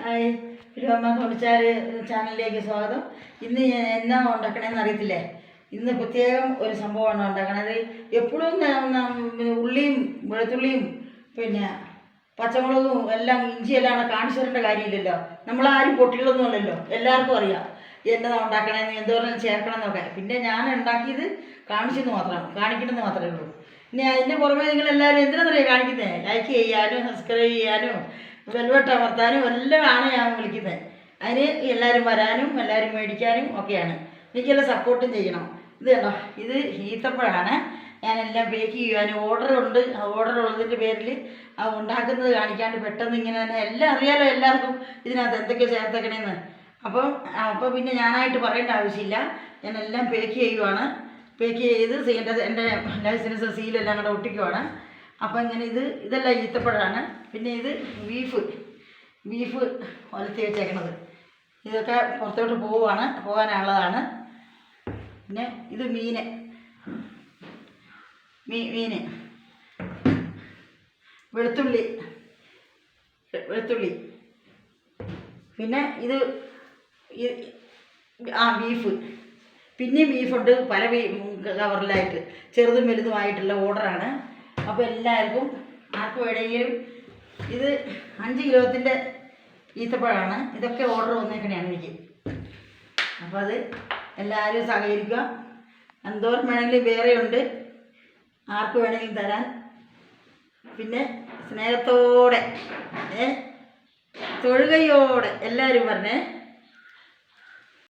Hi, Rama തോണിച്ചാൽ ചാനലിലേക്ക് സ്വാഗതം. ഇന്ന് ഞാൻ എന്നാ ഉണ്ടാക്കണമെന്ന് അറിയത്തില്ലേ. ഇന്ന് പ്രത്യേകം ഒരു സംഭവമാണ് ഉണ്ടാക്കണത്. എപ്പോഴും ഉള്ളിയും വെളുത്തുള്ളിയും പിന്നെ പച്ചമുളകും എല്ലാം ഇഞ്ചിയെല്ലാം കാണിച്ചു തരേണ്ട കാര്യമില്ലല്ലോ. നമ്മളാരും പൊട്ടികളൊന്നും അല്ലല്ലോ, എല്ലാവർക്കും അറിയാം എന്നതാ ഉണ്ടാക്കണമെന്ന്, എന്തോരം ചേർക്കണമെന്നൊക്കെ. പിന്നെ ഞാൻ ഉണ്ടാക്കിയത് കാണിക്കണമെന്ന് മാത്രമേ ഉള്ളൂ. ഇനി അതിൻ്റെ പുറമെ നിങ്ങളെല്ലാവരും എന്തിനാണെന്നറിയാം കാണിക്കുന്നത്, ലൈക്ക് ചെയ്യാനും സബ്സ്ക്രൈബ് ചെയ്യാനും വെൽവെട്ട് അമർത്താനും എല്ലാമാണ് ഞാൻ വിളിക്കുന്നത്. അതിന് എല്ലാവരും വരാനും എല്ലാവരും മേടിക്കാനും ഒക്കെയാണ്. എനിക്കെല്ലാം സപ്പോർട്ടും ചെയ്യണം. ഇത് കണ്ടോ, ഇത് ഈത്തപ്പഴമാണ്. ഞാനെല്ലാം ബേക്ക് ചെയ്യാനും ഓർഡറുണ്ട്. ഓർഡർ ഉള്ളതിൻ്റെ പേരിൽ ഉണ്ടാക്കുന്നത് കാണിക്കാണ്ട് പെട്ടെന്ന് ഇങ്ങനെ തന്നെ എല്ലാം അറിയാലോ എല്ലാവർക്കും ഇതിനകത്ത് എന്തൊക്കെ ചേർത്തേക്കണേന്ന്. അപ്പോൾ പിന്നെ ഞാനായിട്ട് പറയേണ്ട ആവശ്യമില്ല. ഞാനെല്ലാം പേക്ക് ചെയ്യുവാണ്. പേക്ക് ചെയ്ത് എൻ്റെ ലൈസൻസ് സീലെല്ലാം കൂടെ ഒട്ടിക്കുവാണ്. അപ്പോൾ ഇങ്ങനെ ഇതെല്ലാം ഈത്തപ്പഴമാണ്. പിന്നെ ഇത് ബീഫ് ഒലത്തി വെച്ചേക്കണത്. ഇതൊക്കെ പുറത്തോട്ട് പോകാനുള്ളതാണ്. പിന്നെ ഇത് മീൻ വെളുത്തുള്ളി പിന്നെ ഇത് ബീഫ്. പിന്നെയും ബീഫുണ്ട് പല കവറിലായിട്ട്, ചെറുതും വലുതുമായിട്ടുള്ള ഓർഡറാണ്. അപ്പോൾ എല്ലാവർക്കും ആർക്കും വേണമെങ്കിലും ഇത് 5 കിലോത്തിൻ്റെ ഈത്തപ്പഴമാണ്. ഇതൊക്കെ ഓർഡർ വന്നേക്കണെയാണ് എനിക്ക്. അപ്പോൾ അത് എല്ലാവരും സഹകരിക്കുക. എന്തോരം വേണമെങ്കിലും വേറെയുണ്ട്, ആർക്ക് വേണമെങ്കിലും തരാൻ. പിന്നെ സ്നേഹത്തോടെ തൊഴുകയോടെ എല്ലാവരും പറഞ്ഞേ.